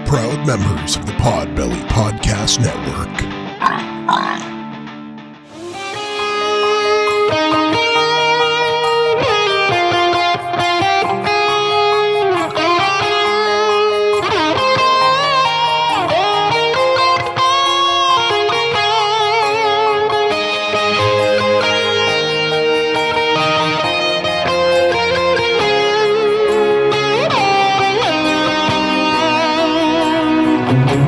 proud members of the Podbelly Podcast Network.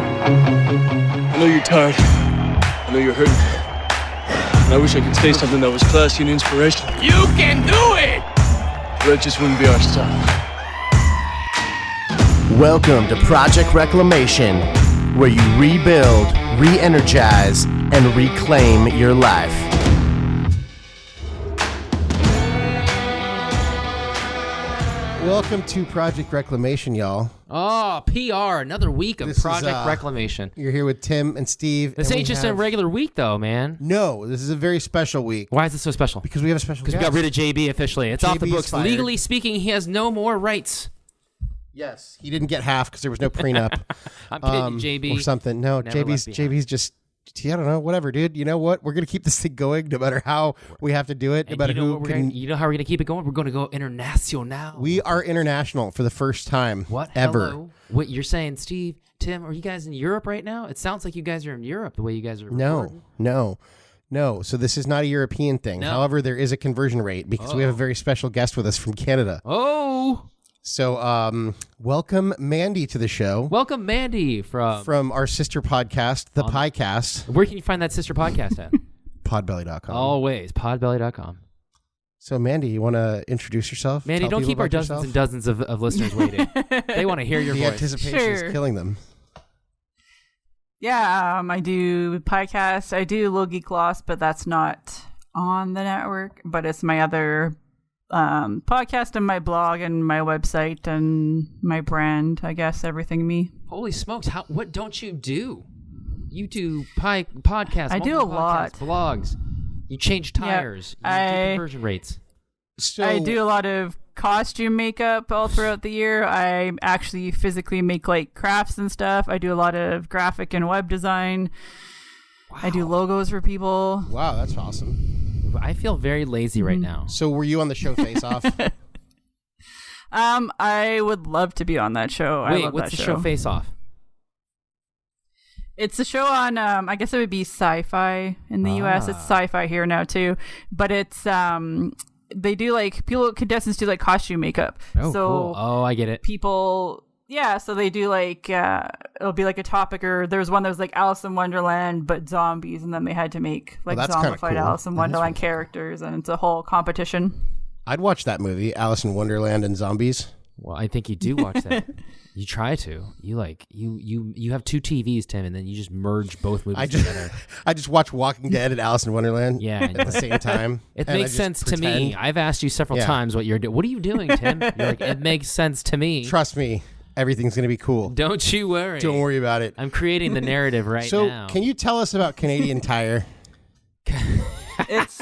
I know you're tired. I know you're hurting. And I wish I could say something that was classy and inspirational. You can do it! But that just wouldn't be our style. Welcome to Project Reclamation, where you rebuild, re-energize, and reclaim your life. Welcome to Project Reclamation, y'all. Oh, PR, another week of Project Reclamation. You're here with Tim and Steve. This ain't just a regular week, though, man. No, this is a very special week. Why is it so special? Because we have a special guest. Because we got rid of JB officially. It's off the JB 's books. fired. Legally speaking, he has no more rights. Yes, he didn't get half because there was no prenup. I'm kidding, JB. Or something. No, Never left behind. JB's just, I don't know, whatever, dude. You know what? We're going to keep this thing going no matter how we have to do it, no And matter you know who what can. you know how we're going to keep it going? We're going to go international. We are international for the first time What? ever. Hello? What you're saying, Steve, Tim, are you guys in Europe right now? It sounds like you guys are in Europe the way you guys are recording. No. So this is not a European thing. No. However, there is a conversion rate because we have a very special guest with us from Canada. Oh! So, welcome Mandy to the show. Welcome, Mandy, From our sister podcast, the PIECast, Where can you find that sister podcast at? podbelly.com. Always, podbelly.com. So, Mandy, you want to introduce yourself? Mandy, Tell don't people keep our about dozens yourself? and dozens of listeners waiting. They want to hear your The voice. anticipation is killing them. Yeah, I do PIECast. I do Little Geek Lost, but that's not on the network. But it's my other podcast and my blog and my website and my brand, I guess, everything me. Holy smokes! What don't you do? You do podcasts. I do a multiple lot. podcasts, blogs. You change tires. You do conversion rates. So, I do a lot of costume makeup all throughout the year. I actually physically make like crafts and stuff. I do a lot of graphic and web design. Wow. I do logos for people. wow, that's awesome. I feel very lazy right now. So, were you on the show Face Off? I would love to be on that show. I Wait, love what's that the show Face Off? It's a show on, I guess it would be Sci-Fi in the U.S. It's Sci-Fi here now too, but it's they do like contestants do like costume makeup. Oh, so cool. Oh, I get it. people, yeah. So they do like it'll be like a topic, or there was one that was like Alice in Wonderland but zombies, and then they had to make like that's kinda zombified cool. Alice in That is Wonderland characters, and it's a whole competition. I'd watch that movie, Alice in Wonderland and Zombies. Well, I think you do watch that. You try to. You have two TVs, Tim, and then you just merge both movies together. I just watch Walking Dead and Alice in Wonderland Yeah, at the same time. It and I makes just sense to me. pretend. I've asked you several Yeah. times what you're doing. What are you doing, Tim? You're like, it makes sense to me. Trust me, everything's going to be cool. Don't you worry. Don't worry about it. I'm creating the narrative right So, now. can you tell us about Canadian Tire? It's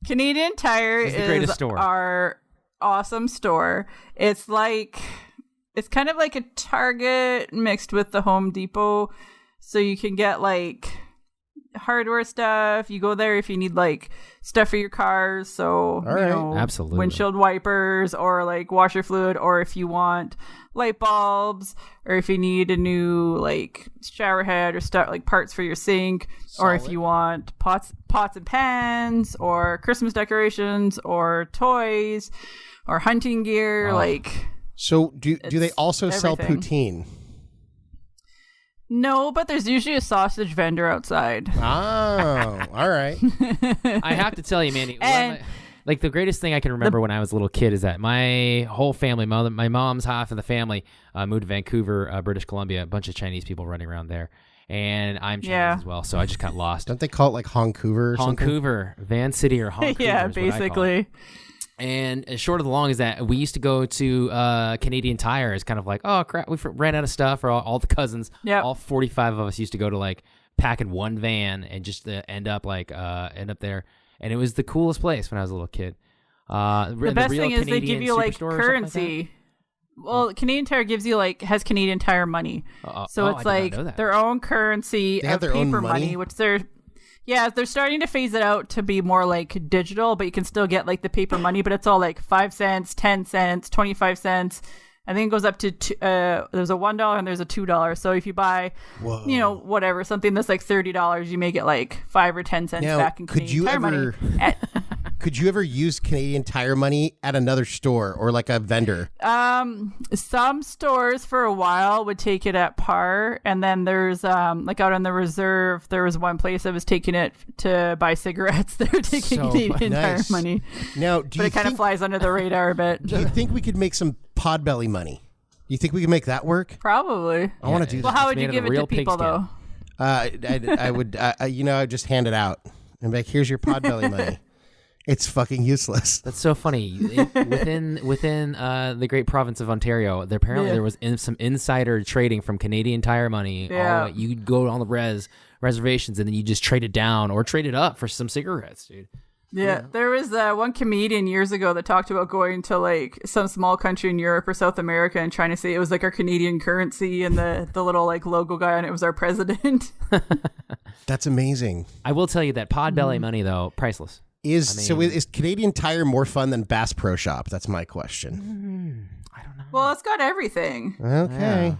Canadian Tire It's the greatest is store. our awesome store. It's kind of like a Target mixed with the Home Depot. So you can get like hardware stuff. You go there if you need like stuff for your cars. So, right. Absolutely. windshield wipers or like washer fluid, or if you want light bulbs, or if you need a new like shower head or stuff like parts for your sink, or if you want pots and pans or Christmas decorations or toys or hunting gear, like. So, do they also sell everything. poutine? No, but there's usually a sausage vendor outside. Oh, all right. I have to tell you, Mandy, And- like the greatest thing I can remember when I was a little kid is that my whole family, my mom's half of the family, moved to Vancouver, British Columbia. A bunch of Chinese people running around there, and I'm Chinese as well, so I just got lost. Don't they call it like Honcouver or something? Vancouver, Van City, or Vancouver. Yeah, is what I call it. basically. And short of the long is that we used to go to Canadian Tire as kind of like, oh crap, we ran out of stuff, or all the cousins, all 45 of us used to go to like pack in one van and just end up there. And it was the coolest place when I was a little kid. The best thing is they give you like currency. Well, Canadian Tire gives you has Canadian Tire money, so it's their own currency of their own paper money? money, which they're starting to phase it out to be more like digital, but you can still get the paper money, but it's all 5 cents, 10 cents, 25 cents. I think it goes up to there's a $1 and there's a $2. So if you buy, whatever, something that's $30, you may get 5 or 10 cents back in Canadian Tire money. Could you ever use Canadian Tire money at another store or a vendor? Some stores for a while would take it at par, and then there's out on the reserve, there was one place that was taking it to buy cigarettes. They were taking Canadian Tire money. Now, but it kind of flies under the radar a bit. Do you think we could make some Podbelly money? Do you think we can make that work? Probably. I want to do that. Well, how would you give it to people though? I would, I'd just hand it out and be like, here's your Podbelly money. It's fucking useless. That's so funny. Within the great province of Ontario, there was some insider trading from Canadian Tire money. Yeah. You'd go on the reservations and then you just trade it down or trade it up for some cigarettes, dude. Yeah, there was one comedian years ago that talked about going to some small country in Europe or South America and trying to say it was our Canadian currency, and the little logo guy on it was our president. That's amazing. I will tell you that Podbelly money though, priceless. Is Canadian Tire more fun than Bass Pro Shop? That's my question. I don't know. Well, it's got everything. Okay. Yeah.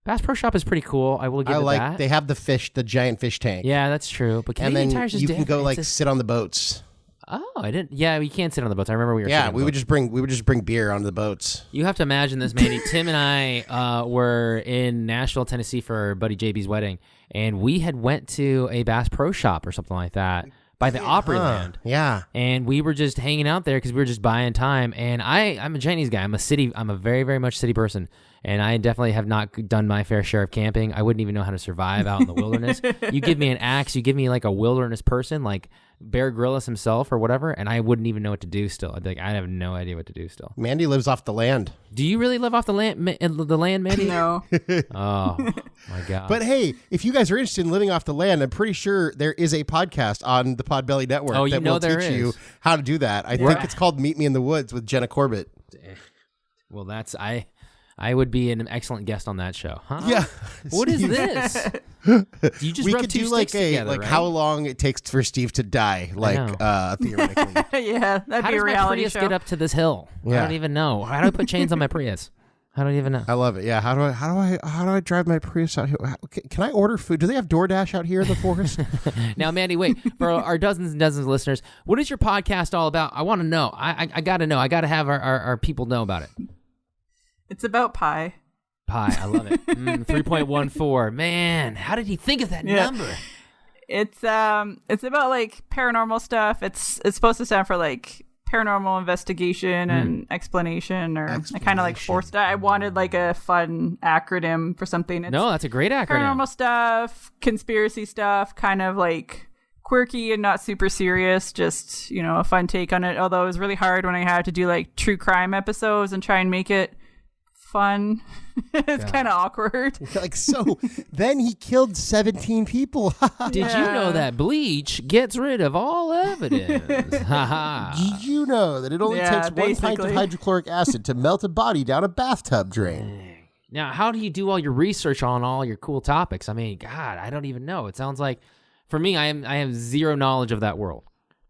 Bass Pro Shop is pretty cool. I will give it that. They have the giant fish tank. Yeah, that's true. But Canadian Tire's just you can go sit on the boats. Oh, I didn't. Yeah, we can't sit on the boats. I remember we were. Yeah, we would just bring beer onto the boats. You have to imagine this, Mandy. Tim and I were in Nashville, Tennessee for our buddy JB's wedding, and we had went to a Bass Pro Shop or something like that by the Opryland. Yeah, and we were just hanging out there because we were just buying time. And I'm a Chinese guy. I'm a very, very much city person. And I definitely have not done my fair share of camping. I wouldn't even know how to survive out in the wilderness. You give me an axe, you give me a wilderness person, like Bear Grylls himself or whatever, and I wouldn't even know what to do still. I'd be I have no idea what to do still. Mandy lives off the land. Do you really live off the land, Mandy? No. Oh, my God. But hey, if you guys are interested in living off the land, I'm pretty sure there is a podcast on the Podbelly Network that will teach you how to do that. I think it's called Meet Me in the Woods with Jenna Corbett. Well, I would be an excellent guest on that show. Huh? Yeah. What is this? You just rub two sticks together, right? How long it takes for Steve to die, theoretically. Yeah, that'd be a reality How does my Prius show. get up to this hill? Yeah. I don't even know. How do I put chains on my Prius? I don't even know. I love it. Yeah. How do I drive my Prius out here? Can I order food? Do they have DoorDash out here in the forest? Now, Mandy, wait. For our dozens and dozens of listeners, what is your podcast all about? I want to know. I got to know. I got to have our people know about it. It's about pie. Pie, I love it. 3.14. Man, how did he think of that number? It's about paranormal stuff. It's supposed to stand for paranormal investigation and explanation, or I kind of forced it. I wanted a fun acronym for something. No, that's a great acronym. Paranormal stuff, conspiracy stuff, kind of quirky and not super serious, just a fun take on it. Although it was really hard when I had to do true crime episodes and try and make it fun. It's kind of awkward. So then he killed 17 people. Did you know that bleach gets rid of all evidence? Did you know that it only takes 1 pint of hydrochloric acid to melt a body down a bathtub drain? Now, how do you do all your research on all your cool topics? I mean, God, I don't even know. It sounds like, for me, I have zero knowledge of that world.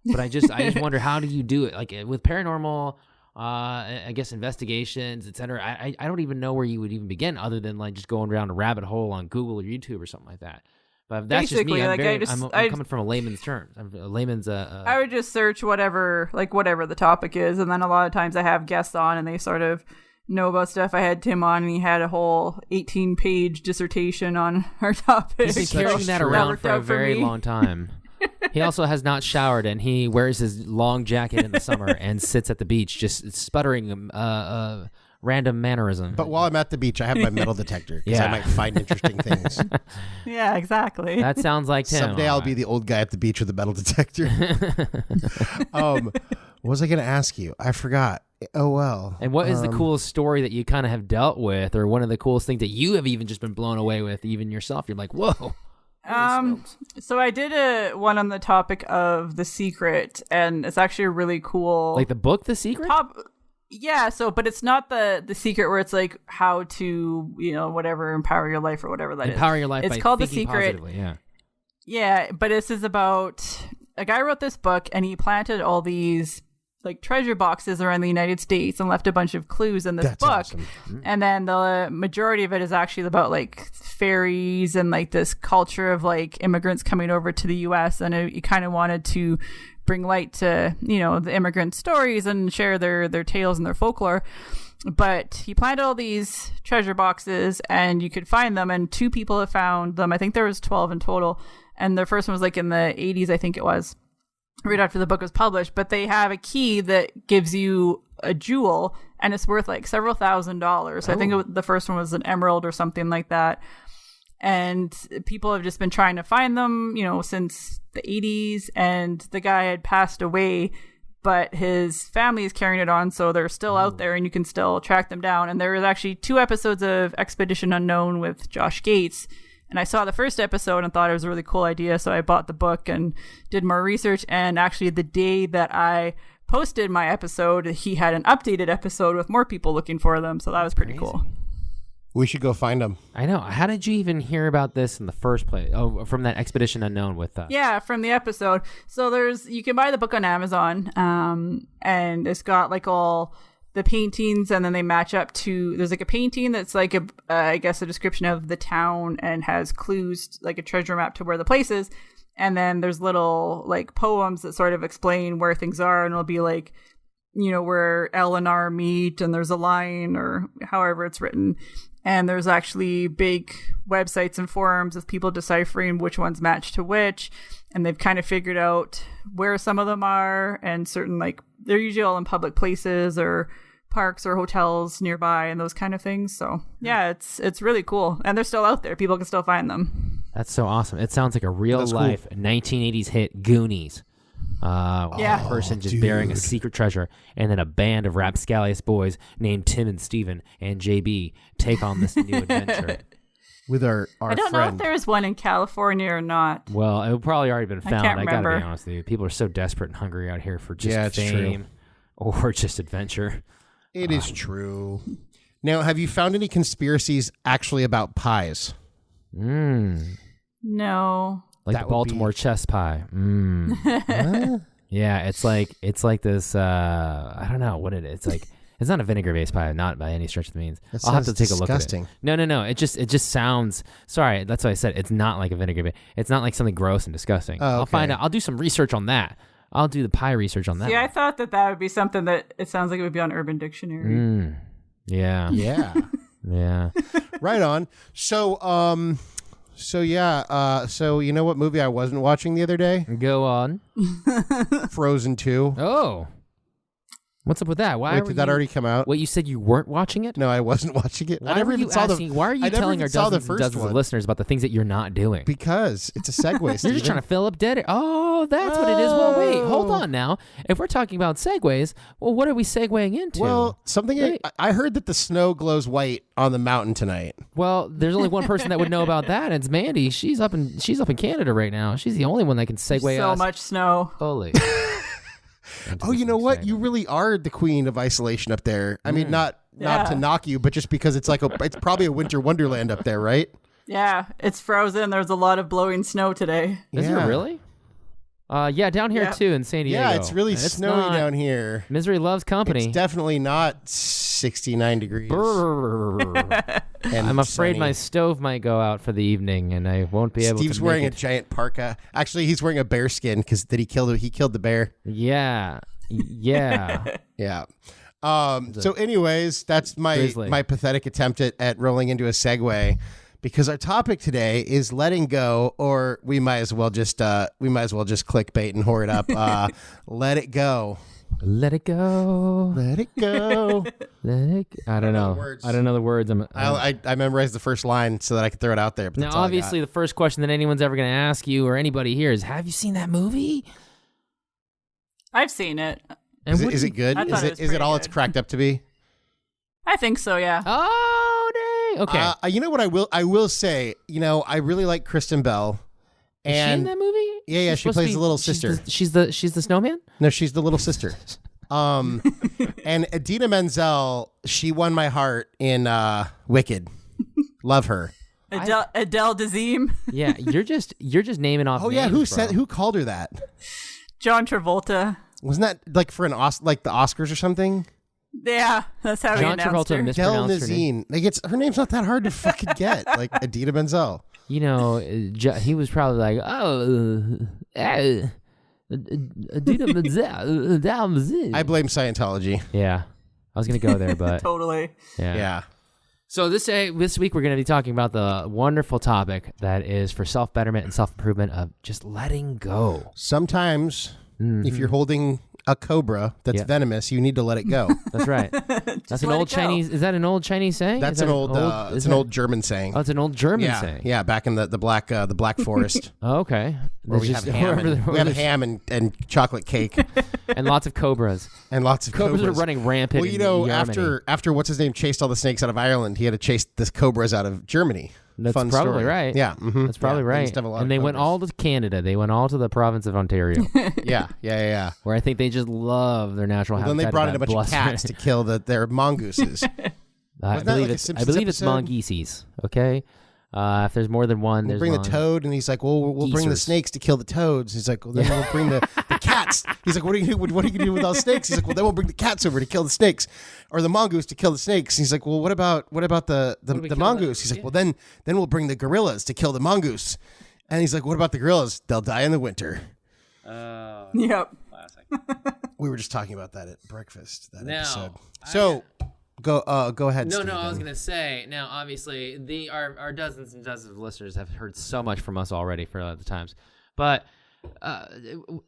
But I just wonder, how do you do it? With paranormal, I guess, investigations, etc. I don't even know where you would even begin, other than just going down a rabbit hole on Google or YouTube or something like that. But that's basically just me. I'm coming from a layman's terms. I would just search whatever the topic is, and then a lot of times I have guests on, and they sort of know about stuff. I had Tim on, and he had a whole 18-page dissertation on our topic. He's been carrying that around for a very long time. He also has not showered, and he wears his long jacket in the summer and sits at the beach just sputtering random mannerism. But while I'm at the beach, I have my metal detector because I might find interesting things. Yeah, exactly. That sounds like Tim. Someday I'll be the old guy at the beach with a metal detector. What was I going to ask you? I forgot. Oh, well. And what is the coolest story that you kind of have dealt with, or one of the coolest things that you have even just been blown away with, even yourself? You're like, whoa. So I did one on the topic of The Secret, and it's actually a really cool. Like the book, The Secret? Yeah, but it's not the secret where it's like how to, whatever, empower your life or whatever that is. Empower your life. It's by called The thinking Secret. Positively, yeah. Yeah, but this is about a guy wrote this book and he planted all these like treasure boxes around the United States and left a bunch of clues in this book. Awesome. And then the majority of it is actually about like fairies and like this culture of like immigrants coming over to the US, and he kind of wanted to bring light to, the immigrant stories and share their tales and their folklore. But he planted all these treasure boxes and you could find them, and 2 people have found them. I think there was 12 in total. And the first one was like in the 80s, I think it was, right after the book was published. But they have a key that gives you a jewel, and it's worth like several $1,000s. So I think the first one was an emerald or something like that. And people have just been trying to find them, since the 80s. And the guy had passed away, but his family is carrying it on. So they're still out there and you can still track them down. And there is actually 2 episodes of Expedition Unknown with Josh Gates. And I saw the first episode and thought it was a really cool idea. So I bought the book and did more research. And actually the day that I posted my episode, he had an updated episode with more people looking for them. So that was pretty cool. We should go find them. I know. How did you even hear about this in the first place? Oh, from that Expedition Unknown with Yeah, from the episode. So you can buy the book on Amazon, and it's got like all the paintings, and then they match up to, there's like a painting that's like I guess a description of the town and has clues, like a treasure map to where the place is. And then there's little like poems that sort of explain where things are, and it'll be like, where L and R meet, and there's a line or however it's written. And there's actually big websites and forums of people deciphering which ones match to which. And they've kind of figured out where some of them are, and certain, like, they're usually all in public places or parks or hotels nearby and those kind of things. So yeah, it's really cool. And they're still out there. People can still find them. That's so awesome. It sounds like a real life 1980s hit, Goonies. A person just bearing a secret treasure, and then a band of rapscallious boys named Tim and Steven and JB take on this new adventure. With our I don't know if there's one in California or not. Well, it probably already been found. I gotta be honest with you. People are so desperate and hungry out here for just fame or just adventure. It is true. Now, have you found any conspiracies actually about pies? No. Like the Baltimore chess pie. Yeah, it's like this. I don't know what it is. It's like it's not a vinegar-based pie, not by any stretch of the means. I'll have to take a look at it. No. It just sounds. Sorry, that's what I said. It's not like a vinegar. It's not like something gross and disgusting. Oh, okay. I'll find out. I'll do some research on that. I'll do the pie research on that. See, I thought that would be something that it sounds like it would be on Urban Dictionary. Yeah. Yeah. Right on. So you know what movie I wasn't watching the other day? Go on. Frozen 2. Oh. What's up with that? Did that already come out? Wait, you said you weren't watching it? No, I wasn't watching it. Why are you telling our dozens of listeners about the things that you're not doing? Because it's a segue, You're just trying to fill up dead air. Oh, that's what it is. Well, wait, hold on now. If we're talking about segues, well, what are we segueing into? Well, I heard that the snow glows white on the mountain tonight. Well, there's only one person that would know about that, and it's Mandy. She's up in Canada right now. She's the only one that can segue so much snow. Fully. Oh, you know what? You really are the queen of isolation up there. I mean, not to knock you, but just because it's it's probably a winter wonderland up there, right? Yeah, it's frozen. There's a lot of blowing snow today. Is it really? Yeah, down here too in San Diego. Yeah, it's really snowy down here. Misery loves company. It's definitely not 69 degrees. I'm afraid my stove might go out for the evening, and I won't be able to. Steve's wearing a giant parka. Actually, he's wearing a bear skin because he killed the bear. Yeah. Yeah. So, anyways, that's my pathetic attempt at rolling into a segue. Because our topic today is letting go, or we might as well just clickbait and whore it up. Let it go. Let it go. Let it go. Let it go. I don't know. I don't know the words. I memorized the first line so that I could throw it out there. But now, obviously, the first question that anyone's ever going to ask you or anybody here is, have you seen that movie? I've seen it. Is it good? Is it all good. It's cracked up to be? I think so, yeah. Oh, dang. Okay. You know what I will say, I really like Kristen Bell. Is she in that movie? Yeah, she plays the little sister. She's the snowman? No, she's the little sister. And Idina Menzel, she won my heart in Wicked. Love her. Adele Dazeem. Yeah, you're just naming off. Oh names, yeah, who called her that? John Travolta. Wasn't that like for like the Oscars or something? Yeah, that's how John he announced Travolta her. mispronounced her name. Like her name's not that hard to fucking get. Like Idina Menzel. You know, he was probably like, Idina Menzel. I blame Scientology. Yeah, I was gonna go there, but Totally. Yeah. So this week we're going to be talking about the wonderful topic that is for self-betterment and self-improvement of just letting go. Sometimes if you're holding a cobra that's venomous, you need to let it go. That's right. That's an old Chinese. Is that an old Chinese saying? That's an old. It's an old German saying. Oh, it's an old German saying. Yeah, back in the black forest. Oh, okay. Where we have ham and chocolate cake and lots of cobras. And lots of cobras are running rampant. Well, you know, after what's his name chased all the snakes out of Ireland, he had to chase the cobras out of Germany. That's Fun probably story. Right. Yeah, that's probably right. And they went all to Canada. They went all to the province of Ontario. Yeah. Where I think they just love their natural habitat. Then they brought in a bunch of cats to kill their mongooses. I believe it's mongooses. Okay. If there's more than one, we'll bring the toad, and he's like, "Well, we'll bring the snakes to kill the toads." He's like, "Well, then we'll bring the cats." He's like, "What are you gonna do with all the snakes?" He's like, "Well, then we'll bring the cats over to kill the snakes, or the mongoose to kill the snakes." He's like, "Well, what about the mongoose?" He's like, "Well, then we'll bring the gorillas to kill the mongoose." And he's like, "What about the gorillas? They'll die in the winter." Yep. Classic. We were just talking about that at breakfast episode. So. Go ahead. No, I was gonna say. Now, obviously, our dozens and dozens of listeners have heard so much from us already for other times, but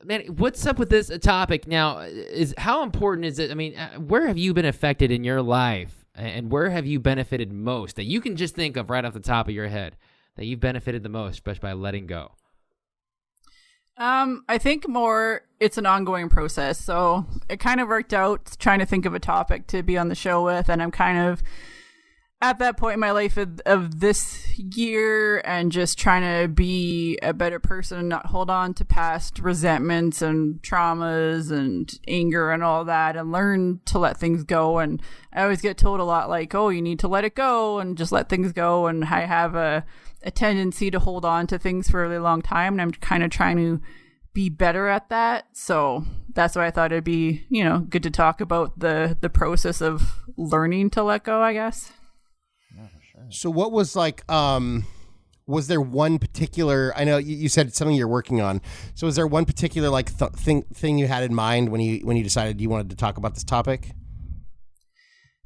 man, what's up with this topic now? Is how important is it? I mean, where have you been affected in your life, and where have you benefited most that you can just think of right off the top of your head that you've benefited the most, especially by letting go? I think more it's an ongoing process. So it kind of worked out trying to think of a topic to be on the show with. And I'm kind of at that point in my life of this year and just trying to be a better person and not hold on to past resentments and traumas and anger and all that and learn to let things go. And I always get told a lot like, oh, you need to let it go and just let things go. And I have a tendency to hold on to things for a really long time, and I'm kind of trying to be better at that. So that's why I thought it'd be, good to talk about the process of learning to let go, I guess. Yeah, for sure. So what was like, was there one particular, I know you said it's something you're working on. So is there one particular like thing you had in mind when you decided you wanted to talk about this topic?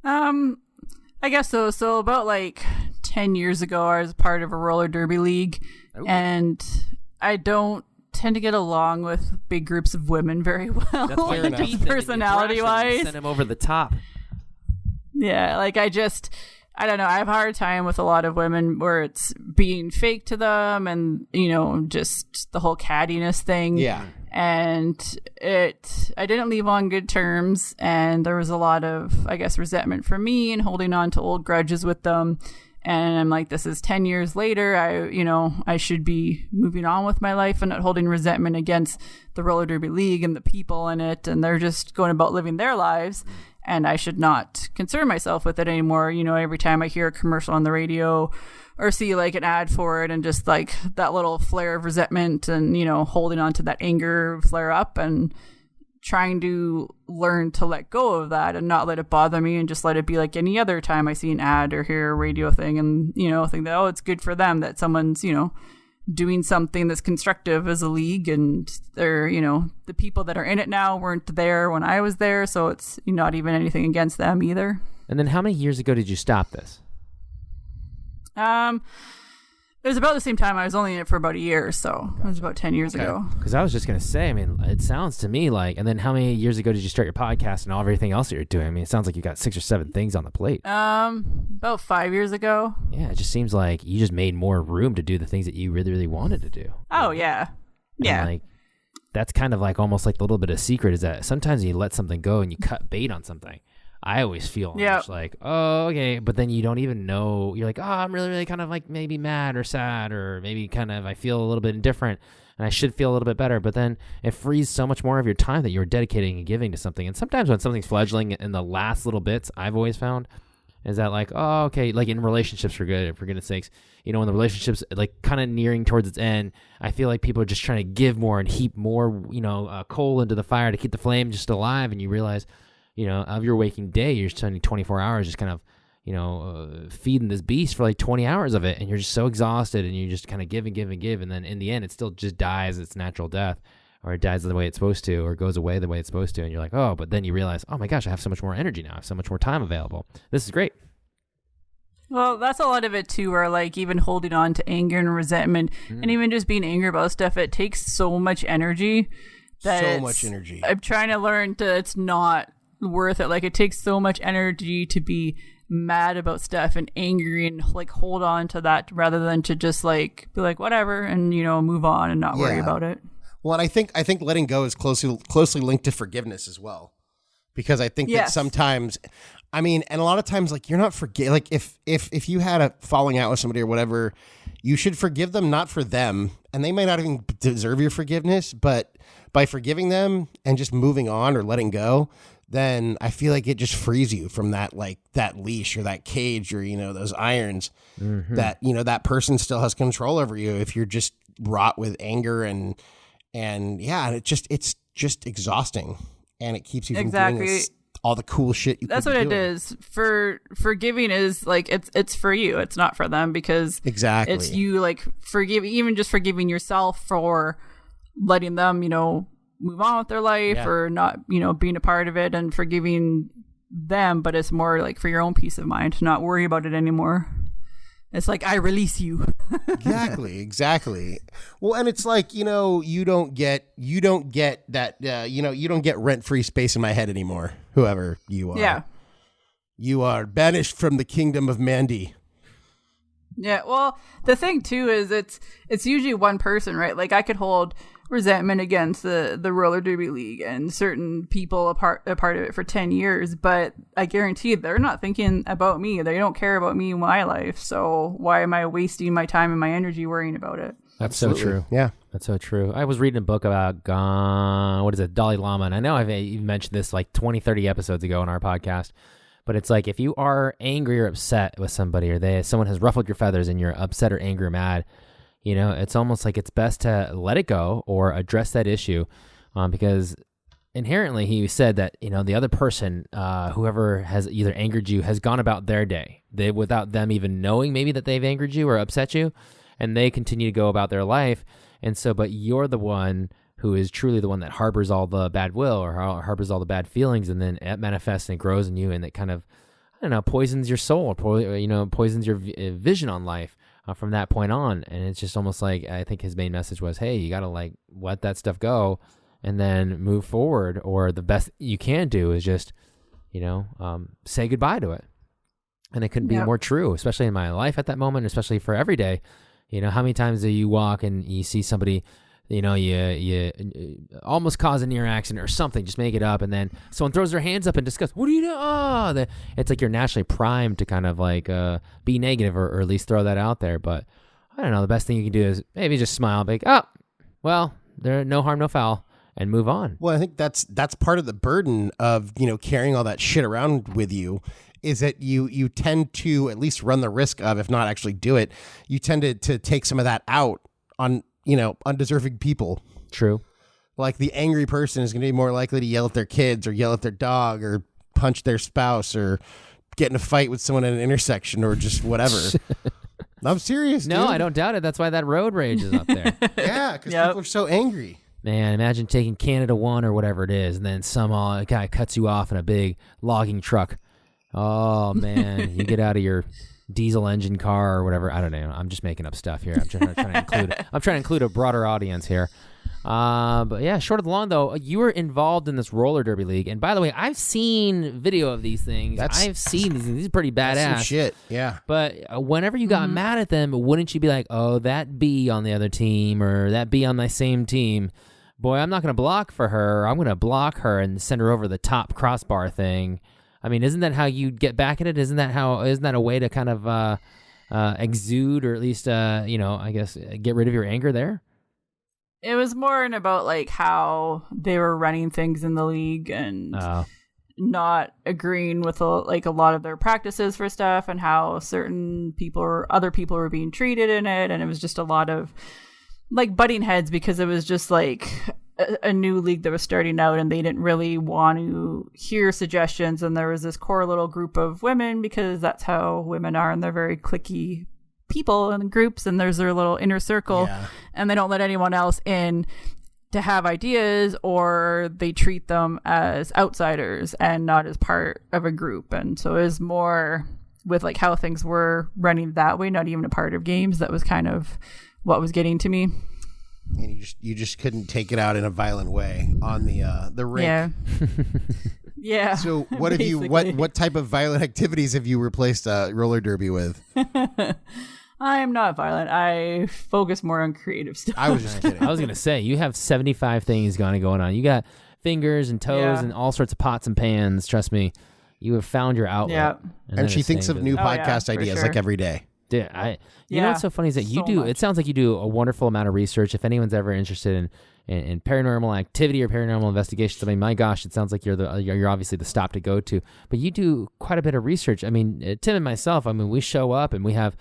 I guess so. So about like 10 years ago, I was part of a roller derby league, and I don't tend to get along with big groups of women very well. That's fair enough. Just personality-wise. Send them over the top. Yeah, like I don't know. I have a hard time with a lot of women where it's being fake to them and, just the whole cattiness thing. Yeah. And I didn't leave on good terms, and there was a lot of, I guess, resentment from me and holding on to old grudges with them. And I'm like, this is 10 years later. I should be moving on with my life and not holding resentment against the roller derby league and the people in it. And they're just going about living their lives. And I should not concern myself with it anymore. Every time I hear a commercial on the radio or see like an ad for it and just like that little flare of resentment and, holding on to that anger flare up and trying to learn to let go of that and not let it bother me and just let it be like any other time I see an ad or hear a radio thing and, think that, oh, it's good for them that someone's, doing something that's constructive as a league, and they're, the people that are in it now weren't there when I was there, so it's not even anything against them either. And then how many years ago did you stop this? It was about the same time. I was only in it for about a year, so it was about 10 years ago. Because I was just going to say, I mean, it sounds to me like, and then how many years ago did you start your podcast and all everything else that you're doing? I mean, it sounds like you got 6 or 7 things on the plate. About 5 years ago. Yeah, it just seems like you just made more room to do the things that you really, really wanted to do. Oh, yeah. And like, that's kind of like almost like the little bit of secret is that sometimes you let something go and you cut bait on something. I always feel just like, oh, okay. But then you don't even know. You're like, oh, I'm really, really kind of like maybe mad or sad, or maybe kind of I feel a little bit indifferent and I should feel a little bit better. But then it frees so much more of your time that you're dedicating and giving to something. And sometimes when something's fledgling in the last little bits, I've always found is that like, oh, okay, like in relationships for goodness sakes, when the relationship's like kind of nearing towards its end, I feel like people are just trying to give more and heap more, coal into the fire to keep the flame just alive. And you realize, of your waking day, you're spending 24 hours just kind of, feeding this beast for like 20 hours of it. And you're just so exhausted and you just kind of give and give and give. And then in the end, it still just dies its natural death, or it dies the way it's supposed to, or goes away the way it's supposed to. And you're like, oh, but then you realize, oh my gosh, I have so much more energy now. I have so much more time available. This is great. Well, that's a lot of it too, where like even holding on to anger and resentment and even just being angry about stuff, it takes so much energy. I'm trying to learn that it's not worth it. Like it takes so much energy to be mad about stuff and angry and like hold on to that rather than to just like be like whatever and move on and not worry about it. Well, and I think letting go is closely linked to forgiveness as well, because I think that sometimes, and a lot of times, like you're not like if you had a falling out with somebody or whatever, you should forgive them, not for them, and they might not even deserve your forgiveness, but by forgiving them and just moving on or letting go, then I feel like it just frees you from that, like that leash or that cage or, those irons that, that person still has control over you if you're just wrought with anger and it's just exhausting, and it keeps you from doing all the cool shit you That's what it is. Forgiving is like, it's for you. It's not for them, because it's you like even just forgiving yourself for letting them, move on with their life or not, being a part of it, and forgiving them. But it's more like for your own peace of mind to not worry about it anymore. It's like, I release you. Exactly. Well, and it's like, you don't get that, you don't get rent-free space in my head anymore, whoever you are. Yeah. You are banished from the kingdom of Mandy. Yeah. Well, the thing too is it's usually one person, right? Like I could hold resentment against the roller derby league and certain people a part of it for 10 years, but I guarantee they're not thinking about me. They don't care about me in my life, so why am I wasting my time and my energy worrying about it? That's Absolutely. So true. Yeah, that's so true. I was reading a book about Dalai Lama, and I know I've even mentioned this like 20-30 episodes ago on our podcast, but it's like if you are angry or upset with somebody, or someone has ruffled your feathers and you're upset or angry or mad, it's almost like it's best to let it go or address that issue, because inherently he said that, the other person, whoever has either angered you, has gone about their day, without them even knowing maybe that they've angered you or upset you, and they continue to go about their life. And so, but you're the one who is truly the one that harbors all the bad will or harbors all the bad feelings, and then it manifests and it grows in you, and it kind of, poisons your soul, poisons your vision on life. From that point on. And it's just almost like, I think his main message was, hey, you got to like let that stuff go and then move forward, or the best you can do is just, say goodbye to it. And it couldn't be more true, especially in my life at that moment, especially for every day. How many times do you walk and you see somebody, you almost cause a near accident or something, just make it up, and then someone throws their hands up and discuss, what do you do? Oh, it's like you're naturally primed to kind of like be negative or at least throw that out there. But I don't know, the best thing you can do is maybe just smile, like, oh, well, there's no harm, no foul, and move on. Well, I think that's part of the burden of, carrying all that shit around with you, is that you tend to at least run the risk of, if not actually do it, you tend to take some of that out on, undeserving people. True. Like the angry person is going to be more likely to yell at their kids or yell at their dog or punch their spouse or get in a fight with someone at an intersection or just whatever. I'm serious, No, dude. I don't doubt it. That's why that road rage is up there. Yeah, because people are so angry. Man, imagine taking Canada 1 or whatever it is, and then a guy cuts you off in a big logging truck. Oh, man. You get out of your diesel engine car or whatever. I don't know. I'm just making up stuff here. I'm trying to include a broader audience here. But yeah, short of the long though, you were involved in this roller derby league, and by the way, I've seen video of these things. I've seen these things. These are pretty badass. That's some shit. Yeah. But whenever you got mad at them, wouldn't you be like, "Oh, that B on the other team, or that B on my same team, boy, I'm not going to block for her. I'm going to block her and send her over the top crossbar thing." I mean, isn't that how you get back at it? Isn't that a way to kind of exude, or at least I guess get rid of your anger there? It was more about like how they were running things in the league and not agreeing with a lot of their practices for stuff, and how certain people or other people were being treated in it, and it was just a lot of like butting heads because it was just like a new league that was starting out, and they didn't really want to hear suggestions, and there was this core little group of women because that's how women are, and they're very cliquey people in groups, and there's their little inner circle, and they don't let anyone else in to have ideas, or they treat them as outsiders and not as part of a group. And so it was more with like how things were running that way, not even a part of games. That was kind of what was getting to me. And you just couldn't take it out in a violent way on the rink. Yeah. Yeah. So what have you what type of violent activities have you replaced roller derby with? I am not violent. I focus more on creative stuff. I was just kidding. I was gonna say you have 75 things going on. You got fingers and toes and all sorts of pots and pans. Trust me, you have found your outlet. Yeah. And she thinks of new podcast ideas like every day. Yeah, you know what's so funny is that you do. It sounds like you do a wonderful amount of research. If anyone's ever interested in paranormal activity or paranormal investigations, I mean, my gosh, it sounds like you're obviously the stop to go to. But you do quite a bit of research. I mean, Tim and myself. I mean, we show up and we have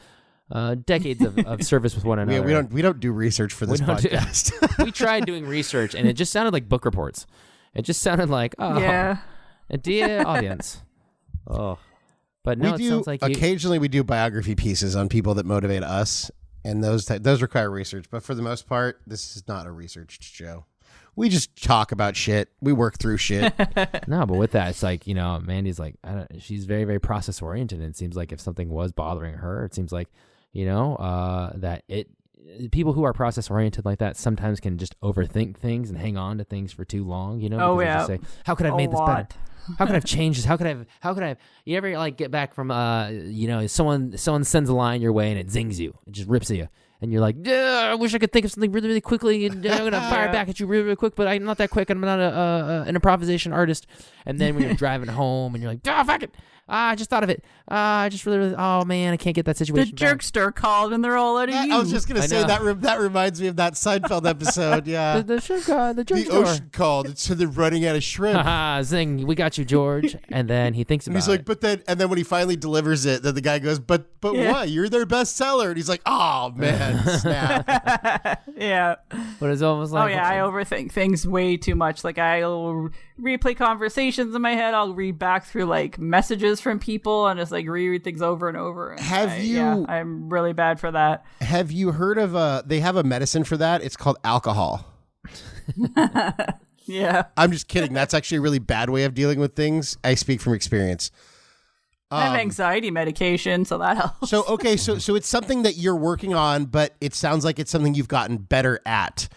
decades of service with one another. We don't do research for this podcast. We tried doing research, and it just sounded like book reports. It just sounded like a dear audience. Oh. But no, it sounds like occasionally we do biography pieces on people that motivate us, and those require research. But for the most part, this is not a researched show. We just talk about shit. We work through shit. No, but with that, it's like, Mandy's like, she's very, very process oriented. And it seems like if something was bothering her, it seems like, that people who are process oriented like that sometimes can just overthink things and hang on to things for too long. Because they say, how could I have made this better? How could I have changed this? How could I have, you ever like get back from, someone sends a line your way and it zings you. It just rips at you. And you're like, I wish I could think of something really, really quickly. And I'm going to fire back at you really, really quick, but I'm not that quick. I'm not an improvisation artist. And then when you're driving home and you're like, fuck it. I just thought of it. I just really, oh man, I can't get that situation. The jerkster called and they're all out of you. I was just going to say that reminds me of that Seinfeld episode. Yeah. the jerkster. The ocean called. So they're running out of shrimp. Zing, we got you, George. And then he thinks about it. He's like, and then when he finally delivers it, then the guy goes, but what? You're their best seller. And he's like, oh man, snap. Yeah. But it's almost like, I overthink things way too much. Like I'll replay conversations in my head. I'll read back through like messages from people and just like reread things over and over. And I'm really bad for that. Have you heard of they have a medicine for that? It's called alcohol. Yeah. I'm just kidding. That's actually a really bad way of dealing with things. I speak from experience. I have anxiety medication, so that helps. So it's something that you're working on, but it sounds like it's something you've gotten better at.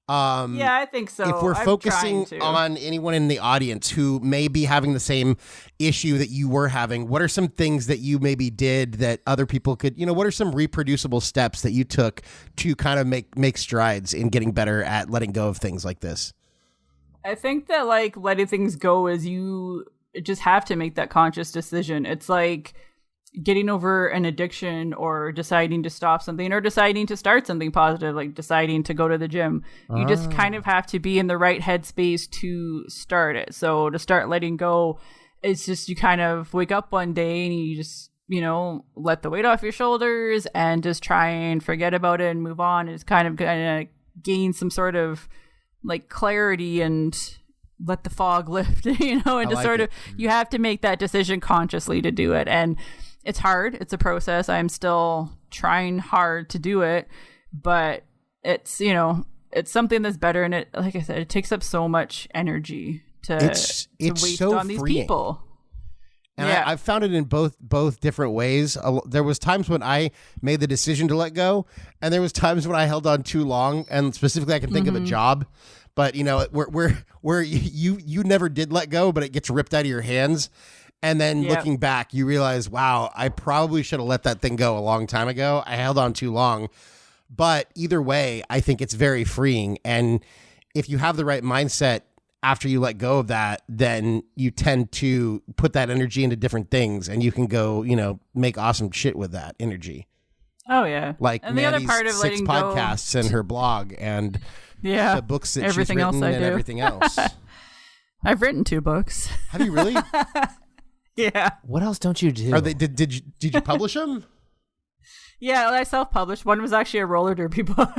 Yeah, I think so. If we're focusing on anyone in the audience who may be having the same issue that you were having, what are some things that you maybe did that other people could, what are some reproducible steps that you took to kind of make strides in getting better at letting go of things like this? I think that like letting things go is you just have to make that conscious decision. It's like getting over an addiction or deciding to stop something or deciding to start something positive, like deciding to go to the gym. You just kind of have to be in the right headspace to start it. So to start letting go, it's just you kind of wake up one day and you just, let the weight off your shoulders and just try and forget about it and move on. And it's kind of gain some sort of like clarity and let the fog lift, and just like sort of, you have to make that decision consciously to do it. And it's hard. It's a process. I'm still trying hard to do it, but it's, it's something that's better. And it, like I said, it takes up so much energy to waste so on these freeing. People. And I've found it in both different ways. There was times when I made the decision to let go, and there was times when I held on too long. And specifically, I can think of a job, but where you never did let go, but it gets ripped out of your hands. And then looking back, you realize, wow, I probably should have let that thing go a long time ago. I held on too long. But either way, I think it's very freeing. And if you have the right mindset, after you let go of that, then you tend to put that energy into different things, and you can go, make awesome shit with that energy. Oh yeah, like and Mandy's the other part of 6 podcasts and her blog and the books that everything she's written else I and do. everything else. I've written 2 books. Have you really? Yeah. What else don't you do? Are they? Did you publish them? Yeah, I self-published. One was actually a roller derby book.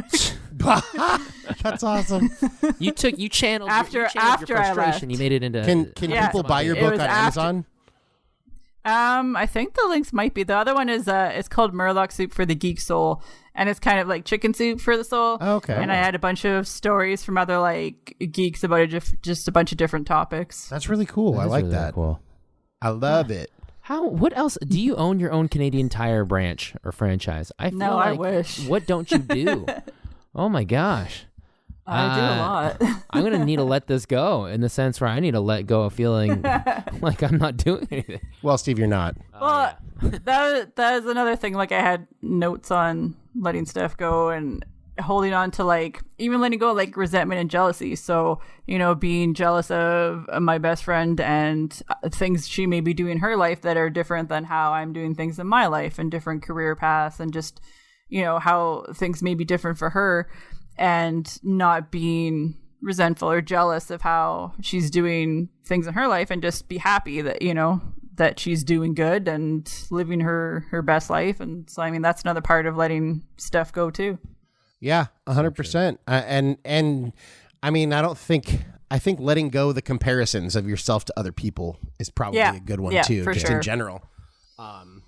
That's awesome. You channeled After your I frustration. left. You made it into. Can people buy your book on Amazon? I think the links might be. The other one is it's called Murloc Soup for the Geek Soul, and it's kind of like chicken soup for the soul. Okay. And I had a bunch of stories from other like geeks about just a bunch of different topics. That's really cool. I like really that. Cool. I love it. What else? Do you own your own Canadian Tire branch or franchise? I feel No, like, I wish. What don't you do? Oh my gosh. I do a lot. I'm going to need to let this go in the sense where I need to let go of feeling like I'm not doing anything. Well, Steve, you're not. Well, that is another thing. Like I had notes on letting stuff go and holding on to like even letting go of like resentment and jealousy. So, being jealous of my best friend and things she may be doing in her life that are different than how I'm doing things in my life and different career paths and just, how things may be different for her, and not being resentful or jealous of how she's doing things in her life, and just be happy that, that she's doing good and living her best life. And so, I mean, that's another part of letting stuff go too. Yeah, 100%. And I mean, I think letting go of the comparisons of yourself to other people is probably a good one too, for just sure. in general.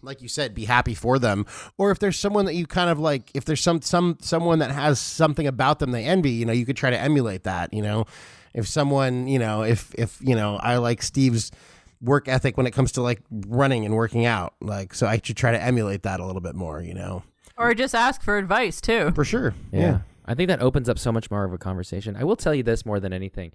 Like you said, be happy for them. Or if there's someone that you kind of like, if there's someone that has something about them they envy, you could try to emulate that. If someone, if I like Steve's work ethic when it comes to like running and working out, like, so I should try to emulate that a little bit more, Or just ask for advice too. For sure. Yeah. I think that opens up so much more of a conversation. I will tell you this more than anything.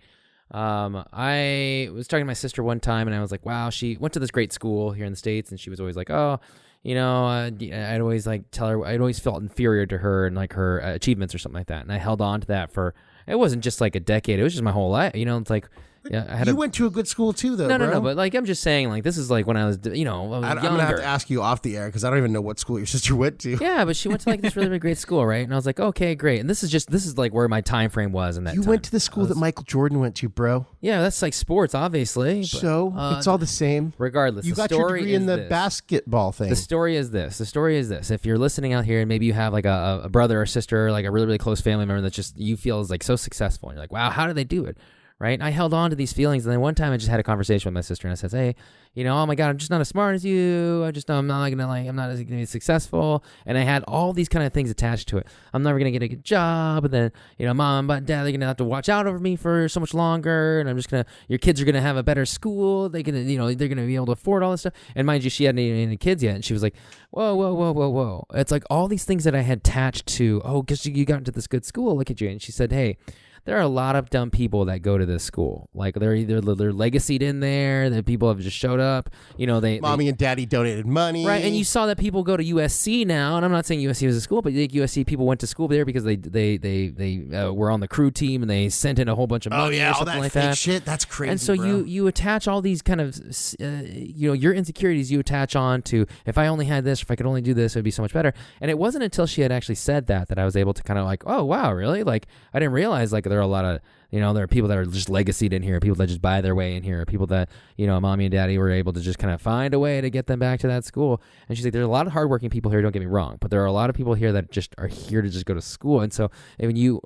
I was talking to my sister one time, and I was like, wow, she went to this great school here in the States, and she was always like, oh, I'd always like tell her, I'd always felt inferior to her and like her achievements or something like that. And I held on to that for, it wasn't just like a decade. It was just my whole life. It's like, yeah, I had you went to a good school too, though. No, but like I'm just saying, like this is like when I was, younger. I'm gonna have to ask you off the air because I don't even know what school your sister went to. Yeah, but she went to like this really, really great school, right? And I was like, okay, great. And this is like where my time frame was in that. You went to the school that Michael Jordan went to, bro. Yeah, that's like sports, obviously. So it's all the same. Regardless, you got your degree in the basketball thing. The story is this. If you're listening out here and maybe you have like a brother or sister, like a really, really close family member that just you feel is like so successful, and you're like, wow, how did they do it? Right? And I held on to these feelings. And then one time I just had a conversation with my sister, and I said, hey, oh my God, I'm just not as smart as you. I'm not as gonna be successful. And I had all these kind of things attached to it. I'm never gonna get a good job. And then, mom and dad, they're gonna have to watch out over me for so much longer. And I'm just your kids are gonna have a better school. They're gonna be able to afford all this stuff. And mind you, she hadn't even any kids yet. And she was like, whoa. It's like all these things that I had attached to, because you got into this good school. Look at you. And she said, hey, there are a lot of dumb people that go to this school. Like they're legacied in there. The people have just showed up. Mommy and daddy donated money, right? And you saw that people go to USC now. And I'm not saying USC was a school, but USC people went to school there because they were on the crew team and they sent in a whole bunch of money or something like that. Shit, that's crazy. And so bro. you attach all these kind of your insecurities. You attach on to, if I only had this, if I could only do this, it would be so much better. And it wasn't until she had actually said that I was able to kind of like, oh wow, really? Like I didn't realize like there are a lot of, there are people that are just legacied in here, people that just buy their way in here, people that, mommy and daddy were able to just kind of find a way to get them back to that school. And she's like, there's a lot of hardworking people here, don't get me wrong, but there are a lot of people here that just are here to just go to school. And so when you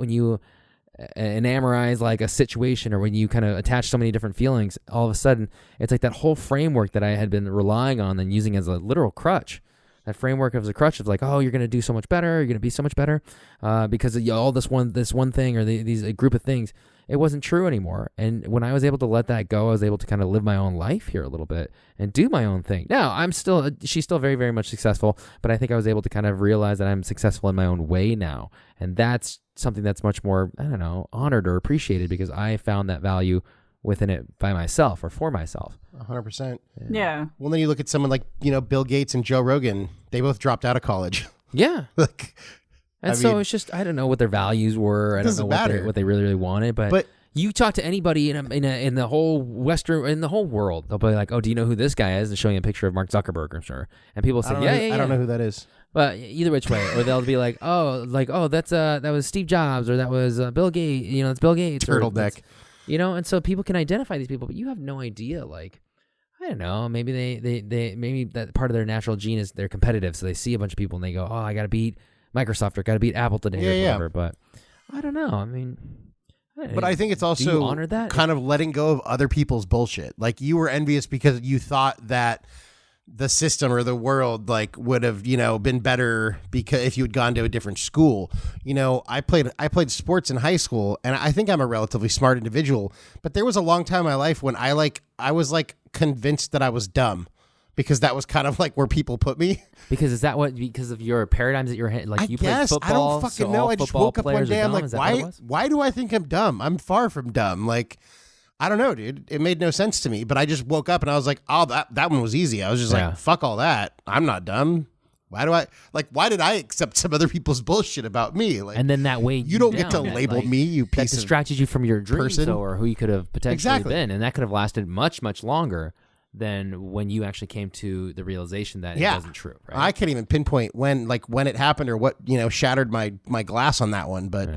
enamorize like a situation, or when you kind of attach so many different feelings, all of a sudden it's like that whole framework that I had been relying on and using as a literal crutch. That framework of the crutch of like, oh, you're going to do so much better, you're going to be so much better, because of all this one thing or these group of things, it wasn't true anymore. And when I was able to let that go, I was able to kind of live my own life here a little bit and do my own thing. Now, she's still very, very much successful, but I think I was able to kind of realize that I'm successful in my own way now. And that's something that's much more, I don't know, honored or appreciated because I found that value within it by myself or for myself. 100%. Yeah. Well, then you look at someone like, Bill Gates and Joe Rogan. They both dropped out of college. Yeah. Like, it's just, I don't know what their values were. I don't know what they really, really wanted, but You talk to anybody in the whole world, they'll be like, "Oh, do you know who this guy is?" And showing a picture of Mark Zuckerberg, I'm sure. And people say, "Yeah." I don't know who that is. But either which way, or they'll be like, "Oh, that's that was Steve Jobs, or that was Bill Gates. It's Bill Gates." Turtleneck. And so people can identify these people, but you have no idea. Like, I don't know. Maybe they maybe that part of their natural gene is they're competitive, so they see a bunch of people and they go, "Oh, I got to beat Microsoft or got to beat Apple today," or whatever. But I don't know. I mean. But I think it's also kind of letting go of other people's bullshit. Like, you were envious because you thought that the system or the world would have, been better because if you had gone to a different school. I played sports in high school, and I think I'm a relatively smart individual, but there was a long time in my life when I was convinced that I was dumb. Because that was kind of where people put me. Because of your paradigms that you're you played football. I don't fucking know. I just woke up one day. I'm like, why do I think I'm dumb? I'm far from dumb. I don't know, dude. It made no sense to me. But I just woke up and I was like, oh, that one was easy. I was just fuck all that. I'm not dumb. Why did I accept some other people's bullshit about me? And then that way you don't get to label me, you piece that distracted you from your dreams, person. Or who you could have potentially been, and that could have lasted much, much longer than when you actually came to the realization that it wasn't true. Right? I can't even pinpoint when it happened or what shattered my glass on that one, but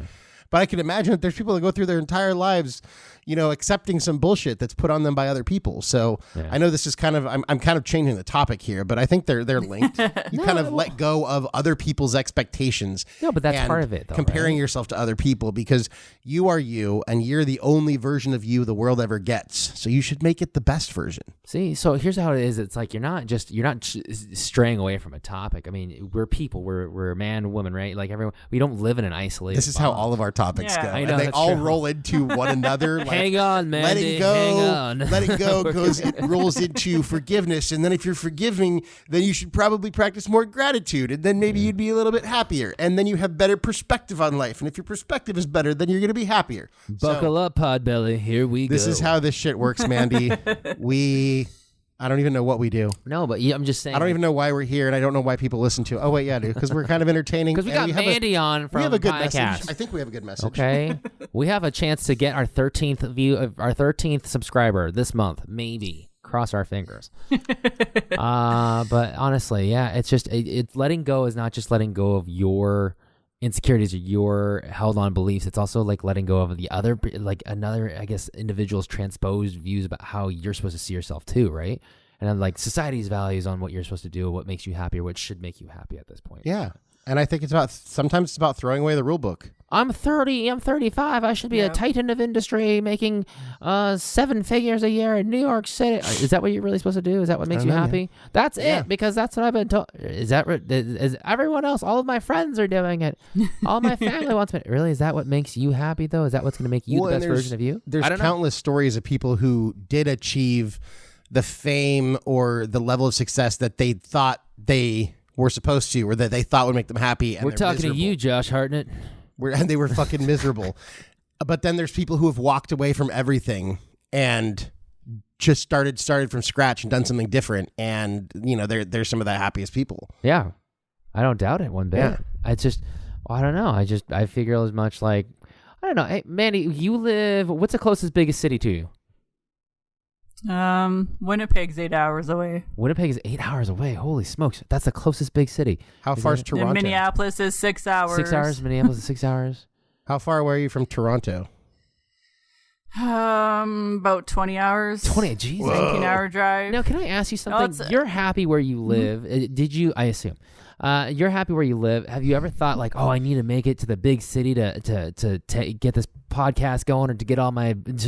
I can imagine that there's people that go through their entire lives, accepting some bullshit that's put on them by other people. So I know this is kind of I'm kind of changing the topic here, but I think they're linked. You kind of let go of other people's expectations. No, but that's part of it, though, comparing yourself to other people, because you are you, and you're the only version of you the world ever gets. So you should make it the best version. See, so here's how it is. It's like you're not straying away from a topic. I mean, we're people. We're a man, woman, right? Like everyone. We don't live in an isolated. This is how all of our topics go, I know, and they all roll into one another. Hang on, Mandy. Hang on. Letting go it rolls into forgiveness, and then if you're forgiving, then you should probably practice more gratitude, and then maybe you'd be a little bit happier, and then you have better perspective on life, and if your perspective is better, then you're going to be happier. Buckle up, Podbelly. Here we go. This is how this shit works, Mandy. I don't even know what we do. No, but I'm just saying. I don't even know why we're here, and I don't know why people listen to it. Oh, wait, yeah, dude, because we're kind of entertaining. Because we got Mandy on from we have a good PIECast. message. I think we have a good message. Okay. We have a chance to get our 13th subscriber this month, maybe. Cross our fingers. But honestly, it's just it's letting go is not just letting go of your insecurities or your held on beliefs. It's also letting go of the other, another, I guess, individual's transposed views about how you're supposed to see yourself too, right? And then society's values on what you're supposed to do, what makes you happy, or what should make you happy at this point. Yeah. And I think sometimes it's about throwing away the rule book. I'm 30, I'm 35, I should be a titan of industry making 7 figures a year in New York City. Is that what you're really supposed to do? Is that what makes you happy? That's it, because that's what I've been told. Is everyone else, all of my friends are doing it. All my family wants me. Really, is that what makes you happy, though? Is that what's going to make you the best version of you? There's countless stories of people who did achieve the fame or the level of success that they thought they were supposed to, or that they thought would make them happy. And we're talking to you, Josh Hartnett. And they were fucking miserable. But then there's people who have walked away from everything and just started from scratch and done something different. And, they're some of the happiest people. Yeah. I don't doubt it one bit. Yeah. I don't know. I figure as much I don't know. Hey, Mandy, what's the closest biggest city to you? Winnipeg's 8 hours away. Winnipeg is 8 hours away. Holy smokes. That's the closest big city. How far is Toronto? And Minneapolis is 6 hours. 6 hours. Minneapolis is 6 hours. How far away are you from Toronto? About 20 hours. 20, geez. 19-hour drive. Now, can I ask you something? You're happy where you live. Did you, I assume, you're happy where you live. Have you ever thought I need to make it to the big city to get this podcast going, or to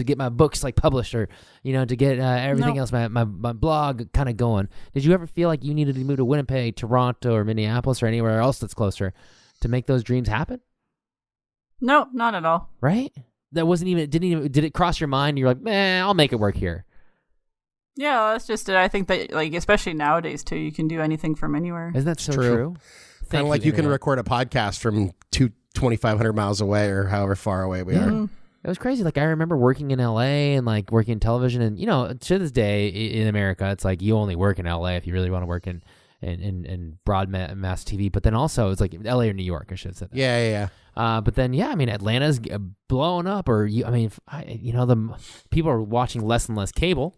get my books published, or to get everything else, my blog kind of going? Did you ever feel like you needed to move to Winnipeg, Toronto, or Minneapolis, or anywhere else that's closer to make those dreams happen? No, not at all. Right? That did it cross your mind? You're like, man, I'll make it work here. Yeah, that's just it. I think that, especially nowadays too, you can do anything from anywhere. Isn't that so true? Kind of like you can record a podcast from 2,500 miles away, or however far away we are. It was crazy. I remember working in LA and working in television, and to this day in America, it's you only work in LA if you really want to work in and broad mass TV. But then also it's like LA or New York, I should have said that. Yeah. But then, I mean, Atlanta's blowing up, the people are watching less and less cable,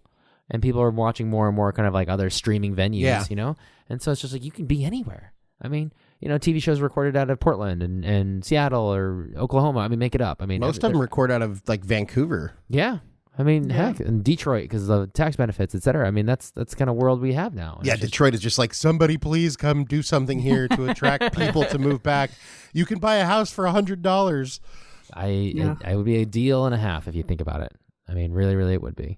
and people are watching more and more kind of like other streaming venues, and so it's just like you can be anywhere. I mean, TV shows recorded out of Portland and Seattle or Oklahoma. I mean, make it up. I mean, most of them record out of like Vancouver. Yeah. I mean, heck, and Detroit because of the tax benefits, et cetera. I mean, that's kind of world we have now. Yeah, Detroit is just like, somebody please come do something here to attract people to move back. You can buy a house for $100. It would be a deal and a half if you think about it. I mean, really, really, it would be.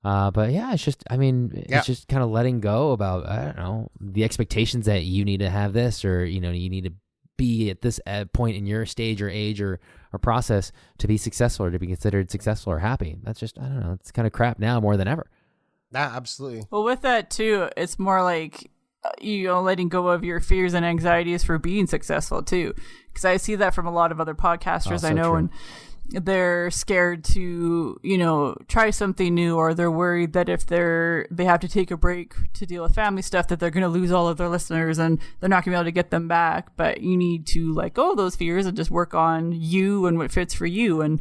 But yeah, it's just, it's just kind of letting go about, I don't know, the expectations that you need to have this or, you need to be at this point in your stage or age or process to be successful or to be considered successful or happy. That's just, I don't know, it's kind of crap now more than ever. Yeah, absolutely. Well, with that too, it's more like, letting go of your fears and anxieties for being successful too. Because I see that from a lot of other podcasters I know, and they're scared to, try something new, or they're worried that if they have to take a break to deal with family stuff, that they're going to lose all of their listeners and they're not going to be able to get them back. But you need to let go of those fears and just work on you and what fits for you. And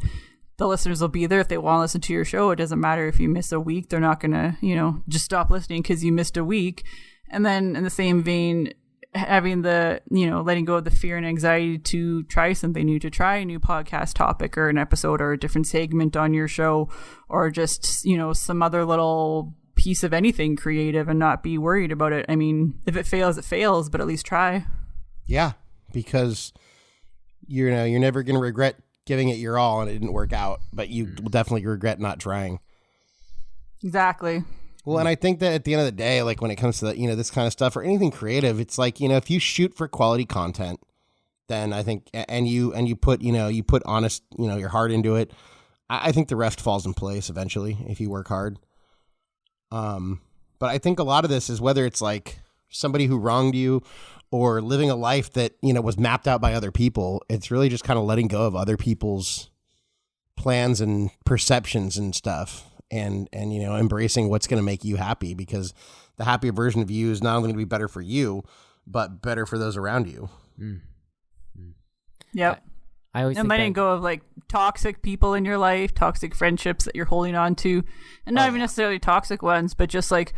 the listeners will be there if they want to listen to your show. It doesn't matter if you miss a week. They're not going to, just stop listening because you missed a week. And then in the same vein, having the, letting go of the fear and anxiety to try something new, to try a new podcast topic or an episode or a different segment on your show, or just, some other little piece of anything creative and not be worried about it. I mean, if it fails, it fails, but at least try. Yeah, because, you're never going to regret giving it your all and it didn't work out, but you will definitely regret not trying. Exactly. Well, and I think that at the end of the day, like when it comes to that, this kind of stuff or anything creative, it's like, if you shoot for quality content, then I think, and you put honest, your heart into it, I think the rest falls in place eventually if you work hard. But I think a lot of this is whether it's like somebody who wronged you or living a life that, was mapped out by other people. It's really just kind of letting go of other people's plans and perceptions and stuff. And embracing what's going to make you happy, because the happier version of you is not only going to be better for you, but better for those around you. Yep. I always and letting go of like toxic people in your life, toxic friendships that you're holding on to, and not even necessarily toxic ones, but just like,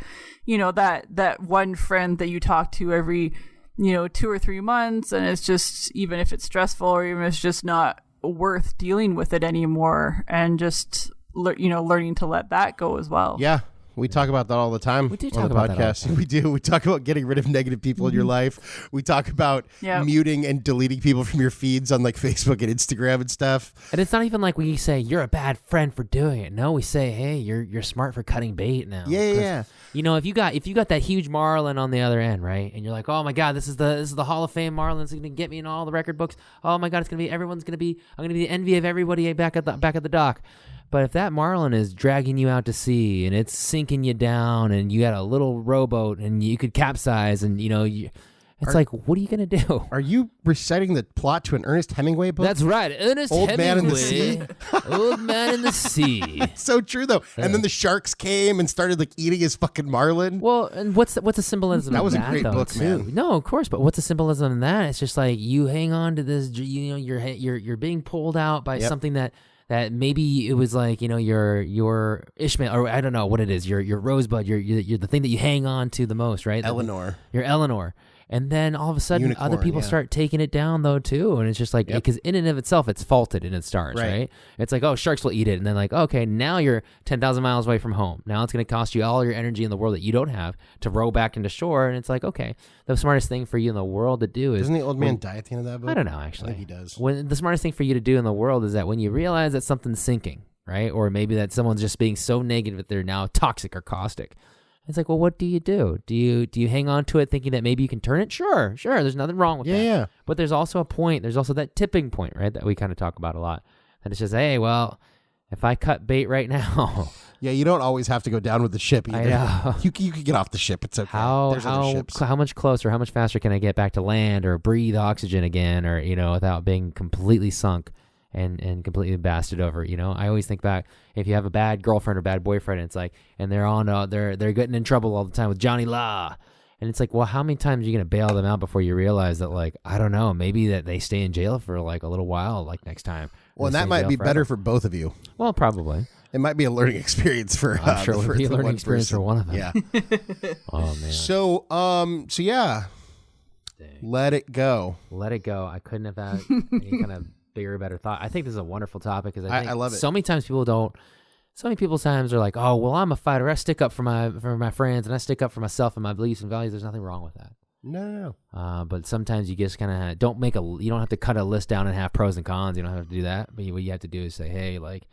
that one friend that you talk to every, 2 or 3 months, and it's just, even if it's stressful or even if it's just not worth dealing with it anymore, and just learning to let that go as well. Yeah, we talk about that all the time. We do talk about podcast. We do. We talk about getting rid of negative people in your life. We talk about muting and deleting people from your feeds on like Facebook and Instagram and stuff. And it's not even like we say you're a bad friend for doing it. No, we say, hey, you're smart for cutting bait now. Yeah. If you got that huge marlin on the other end, right, and you're like, oh my God, this is the Hall of Fame marlin. It's gonna get me in all the record books. Oh my God, I'm gonna be the envy of everybody back at the dock. But if that marlin is dragging you out to sea and it's sinking you down and you got a little rowboat and you could capsize and, it's like, what are you going to do? Are you reciting the plot to an Ernest Hemingway book? That's right. Ernest Old Hemingway. Man in the Sea. Old Man in the Sea. It's so true, though. And then the sharks came and started like eating his fucking marlin. Well, and what's the symbolism that of was that, a great though, book, too? man. No, of course. But what's the symbolism in that? It's just like you hang on to this, you're being pulled out by something that maybe it was like, your Ishmael, or I don't know what it is, your rosebud, you're the thing that you hang on to the most, right? Eleanor. Your Eleanor. And then all of a sudden, Unicorn, other people start taking it down, though, too. And it's just like, because in and of itself, it's faulted in its stars, right? It's like, oh, sharks will eat it. And then like, okay, now you're 10,000 miles away from home. Now it's going to cost you all your energy in the world that you don't have to row back into shore. And it's like, okay, the smartest thing for you in the world to do is... Doesn't the old man die at the end of that book? I don't know, actually. I think he does. The smartest thing for you to do in the world is that when you realize that something's sinking, right? Or maybe that someone's just being so negative that they're now toxic or caustic. It's like, well, what do you do? Do you hang on to it thinking that maybe you can turn it? Sure. There's nothing wrong with that. Yeah. But there's also a point. There's also that tipping point, right? That we kind of talk about a lot. And it's just, hey, well, if I cut bait right now. Yeah, you don't always have to go down with the ship either. I know. You can get off the ship. It's okay. There's other ships. How much closer, how much faster can I get back to land or breathe oxygen again, or without being completely sunk and completely blasted over? I always think back, if you have a bad girlfriend or bad boyfriend, it's like, and they're getting in trouble all the time with Johnny Law, And it's like, well, how many times are you going to bail them out before you realize that, like, I don't know, maybe that they stay in jail for like a little while, like next time. Well, and that might be better for both of you. Well, probably. It might be a learning experience for. I'm sure it would be a learning experience for one of them. Yeah. Oh man. So yeah. Dang. Let it go. Let it go. I couldn't have had any kind of bigger, better thought. I think this is a wonderful topic because I love it. So many times people don't. So many people times are like, oh, well, I'm a fighter. I stick up for my friends and I stick up for myself and my beliefs and values. There's nothing wrong with that. No. But sometimes you just kind of you don't have to cut a list down and have pros and cons. You don't have to do that. But what you have to do is say, hey, like,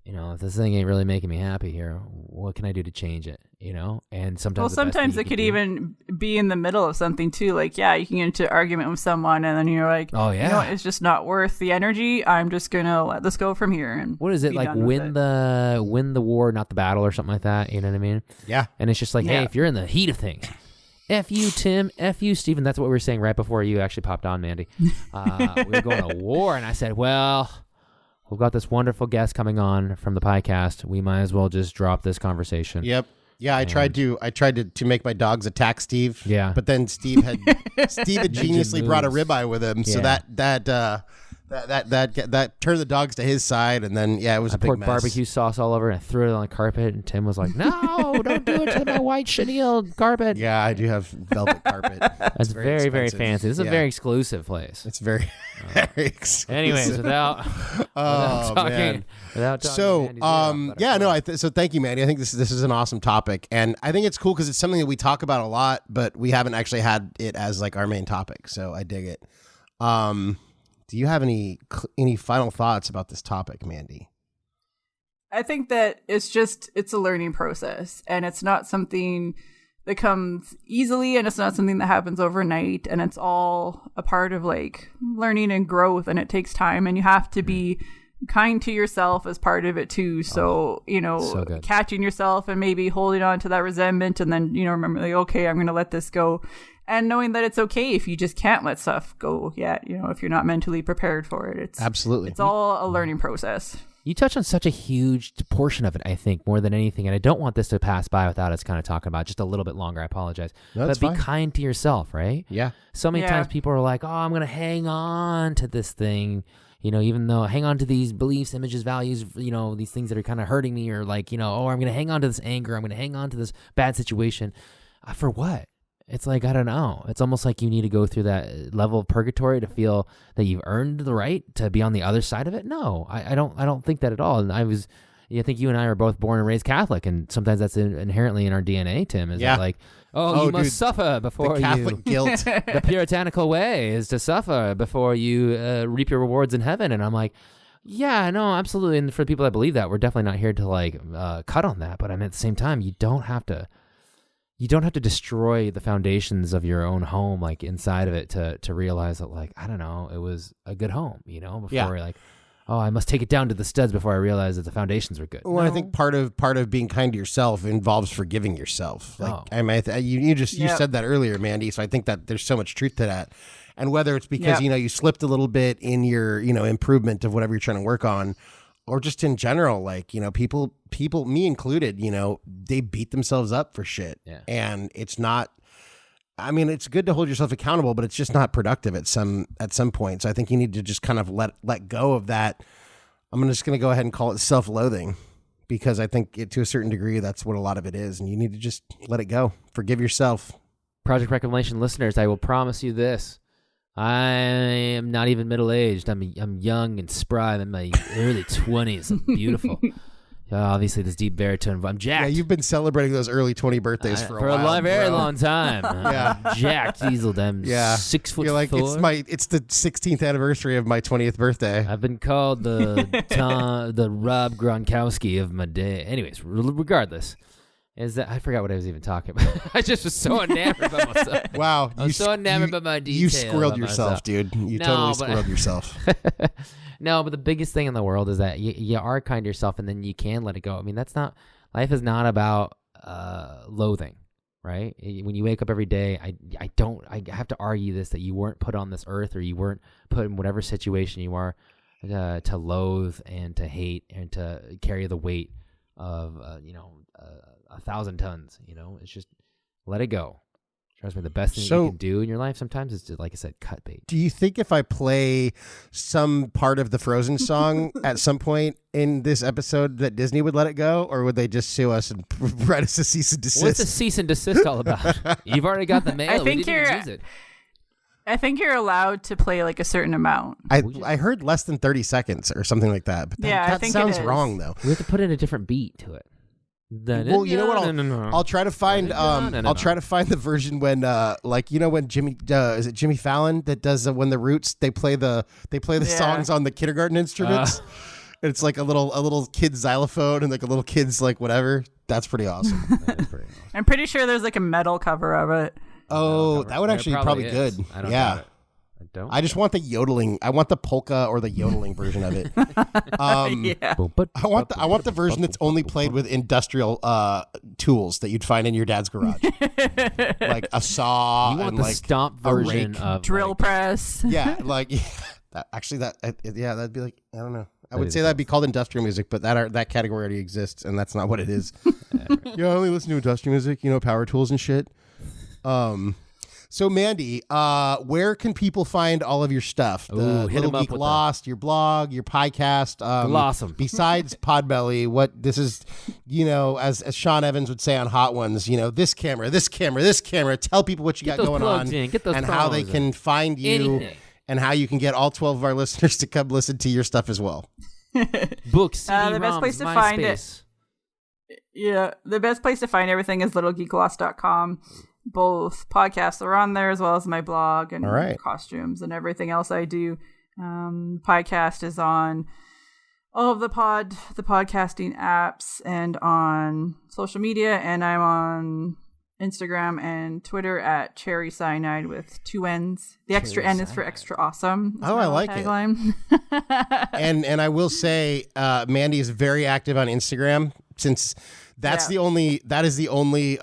you know, if this thing ain't really making me happy here, what can I do to change it? You know, and sometimes it could even be in the middle of something too. Like, yeah, you can get into an argument with someone, and then you're like, oh yeah, you know, it's just not worth the energy. I'm just gonna let this go from here. And what is it like? Win the war, not the battle, or something like that. You know what I mean? Yeah. And it's just like, hey, if you're in the heat of things, F you, Tim. F you, Steven. That's what we were saying right before you actually popped on, Mandy. We were going to war, and I said, well, we've got this wonderful guest coming on from the PIECast. We might as well just drop this conversation. Yep. Yeah, I tried to make my dogs attack Steve. Yeah. But then Steve had geniusly brought a ribeye with him, so that turned the dogs to his side, and then it was a big mess. I poured barbecue sauce all over and I threw it on the carpet, and Tim was like, "No, don't do it to my white chenille carpet." Yeah, I do have velvet carpet. That's very, very fancy. This is a very exclusive place. It's very, very exclusive. Anyways, without talking. So, so thank you, Mandy. I think this is an awesome topic, and I think it's cool because it's something that we talk about a lot, but we haven't actually had it as like our main topic. So I dig it. Do you have any final thoughts about this topic, Mandy? I think that it's a learning process, and it's not something that comes easily, and it's not something that happens overnight, and it's all a part of like learning and growth, and it takes time, and you have to be kind to yourself as part of it too. So, catching yourself and maybe holding on to that resentment, and then, remember, like, okay, I'm going to let this go. And knowing that it's okay if you just can't let stuff go yet, if you're not mentally prepared for it. It's all a learning process. You touch on such a huge portion of it, I think, more than anything. And I don't want this to pass by without us kind of talking about it just a little bit longer. I apologize. No, but be kind to yourself, right? Yeah. So many times people are like, oh, I'm going to hang on to this thing, even though hang on to these beliefs, images, values, these things that are kind of hurting me, or like, oh, I'm going to hang on to this anger. I'm going to hang on to this bad situation. For what? It's like, I don't know. It's almost like you need to go through that level of purgatory to feel that you've earned the right to be on the other side of it. No, I don't think that at all. And I think you and I are both born and raised Catholic, and sometimes that's inherently in our DNA, Tim, is that like, you must suffer before the Catholic guilt. The puritanical way is to suffer before you reap your rewards in heaven. And I'm like, yeah, no, absolutely. And for the people that believe that, we're definitely not here to like cut on that. But I mean, at the same time, you don't have to destroy the foundations of your own home, like inside of it, to realize that, like, I don't know, it was a good home, before like, oh, I must take it down to the studs before I realize that the foundations were good. Well, I think part of being kind to yourself involves forgiving yourself. Like, you said that earlier, Mandy. So I think that there's so much truth to that. And whether it's because, you slipped a little bit in your, improvement of whatever you're trying to work on, or just in general, like, people, me included, they beat themselves up for shit. Yeah. And it's not, I mean, it's good to hold yourself accountable, but it's just not productive at some point. So I think you need to just kind of let go of that. I'm just going to go ahead and call it self-loathing, because I think to a certain degree, that's what a lot of it is. And you need to just let it go. Forgive yourself. Project Reclamation listeners, I will promise you this. I am not even middle-aged. I'm young and spry. I'm in my early 20s. I'm beautiful. Obviously, this deep baritone. I'm jacked. Yeah, you've been celebrating those early 20 birthdays for a while. Very long time. I'm jacked, Diesel. I'm 6 foot. You're like, 4. It's the 16th anniversary of my 20th birthday. I've been called the Rob Gronkowski of my day. Anyways, regardless. I forgot what I was even talking about. I just was so enamored about myself. Wow. I was so enamored by my details. You squirreled yourself, dude. You totally squirreled yourself. No, but the biggest thing in the world is that you are kind to yourself, and then you can let it go. I mean, life is not about loathing, right? When you wake up every day, I have to argue this, that you weren't put on this earth, or you weren't put in whatever situation you are to loathe and to hate and to carry the weight of 1,000 tons. It's just let it go. Trust me, the best thing you can do in your life sometimes is to, like I said, cut bait. Do you think if I play some part of the Frozen song at some point in this episode that Disney would let it go, or would they just sue us and write us a cease and desist? What's a cease and desist all about? You've already got the mail. I think we didn't use it. I think you're allowed to play like a certain amount. I heard less than 30 seconds or something like that. But that I think sounds wrong, though. We have to put in a different beat to it. Well, you know what? I'll try to find. I'll try to find the version when, when Jimmy is it Jimmy Fallon that does when the Roots they play the songs on the kindergarten instruments. And it's like a little kid's xylophone and like a little kid's like whatever. That's pretty awesome. I'm pretty sure there's like a metal cover of it. Oh, that would actually be probably good. I don't know. I just want the yodeling. I want the polka or the yodeling version of it. I want the version that's only played with industrial tools that you'd find in your dad's garage, like a saw. You want and the like stomp version of drill press. Yeah, like that'd be like I don't know. I would say that'd be called industrial music, but that category already exists, and that's not what it is. I only listen to industrial music. Power tools and shit. So Mandy, where can people find all of your stuff? The Little Geek Lost, your blog, your PIECast. Awesome. Besides Podbelly, what this is, as Sean Evans would say on Hot Ones, this camera. Tell people what you got going on and how they can find you and how you can get all 12 of our listeners to come listen to your stuff as well. Books, the best place to find it. Yeah, the best place to find everything is littlegeeklost.com. Both podcasts are on there as well as my blog and costumes and everything else I do. PIECast is on all of the podcasting apps and on social media, and I'm on Instagram and Twitter at Cherry Cyanide with 2 N's. The extra N is for extra awesome. Oh, I like tagline. It. and I will say, Mandy is very active on Instagram since. That is the only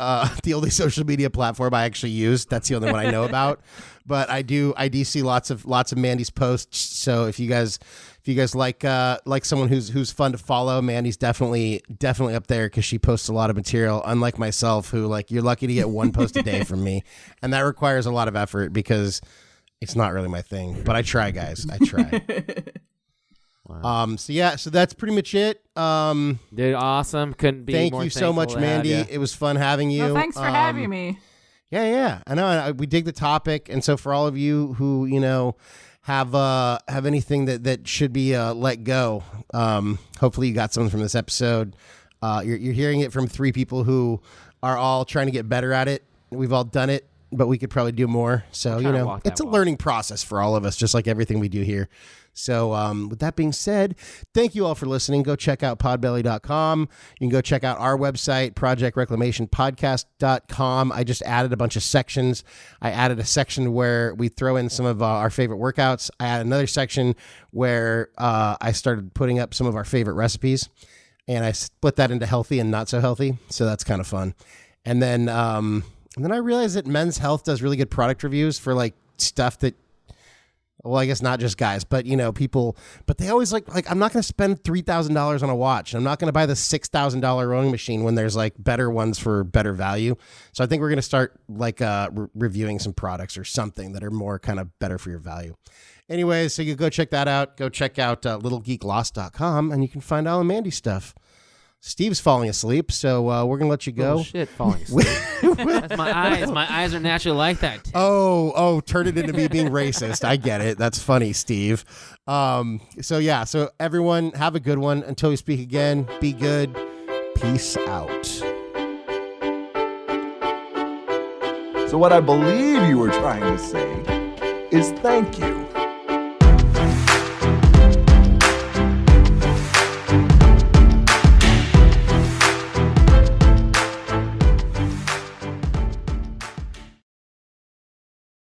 social media platform I actually use. That's the only one I know about. But I do see lots of Mandy's posts. So if you guys like someone who's fun to follow, Mandy's definitely up there because she posts a lot of material. Unlike myself, who you're lucky to get one post a day from me, and that requires a lot of effort because it's not really my thing. But I try, guys. I try. Wow. So that's pretty much it. Dude, awesome. Couldn't be thank more you so much, Mandy. It was fun having you. Well, thanks for having me. Yeah. I know. We dig the topic, and so for all of you who have anything that should be let go, hopefully you got something from this episode. You're hearing it from 3 people who are all trying to get better at it. We've all done it, but we could probably do more. So it's a learning process for all of us, just like everything we do here. So with that being said, thank you all for listening. Go check out podbelly.com. You can go check out our website, projectreclamationpodcast.com. I just added a bunch of sections. I added a section where we throw in some of our favorite workouts. I added another section where I started putting up some of our favorite recipes. And I split that into healthy and not so healthy. So that's kind of fun. And then I realized that Men's Health does really good product reviews for stuff that, well, I guess not just guys, but people, but they always I'm not going to spend $3,000 on a watch. I'm not going to buy the $6,000 rowing machine when there's better ones for better value. So I think we're going to start reviewing some products or something that are more kind of better for your value. Anyways, so you go check that out. Go check out littlegeeklost.com and you can find all of Mandy's stuff. Steve's falling asleep, so we're going to let you go. Oh, shit, falling asleep. That's my eyes. My eyes are naturally like that. Too. Oh, turn it into me being racist. I get it. That's funny, Steve. So everyone, have a good one. Until we speak again, be good. Peace out. So what I believe you were trying to say is thank you.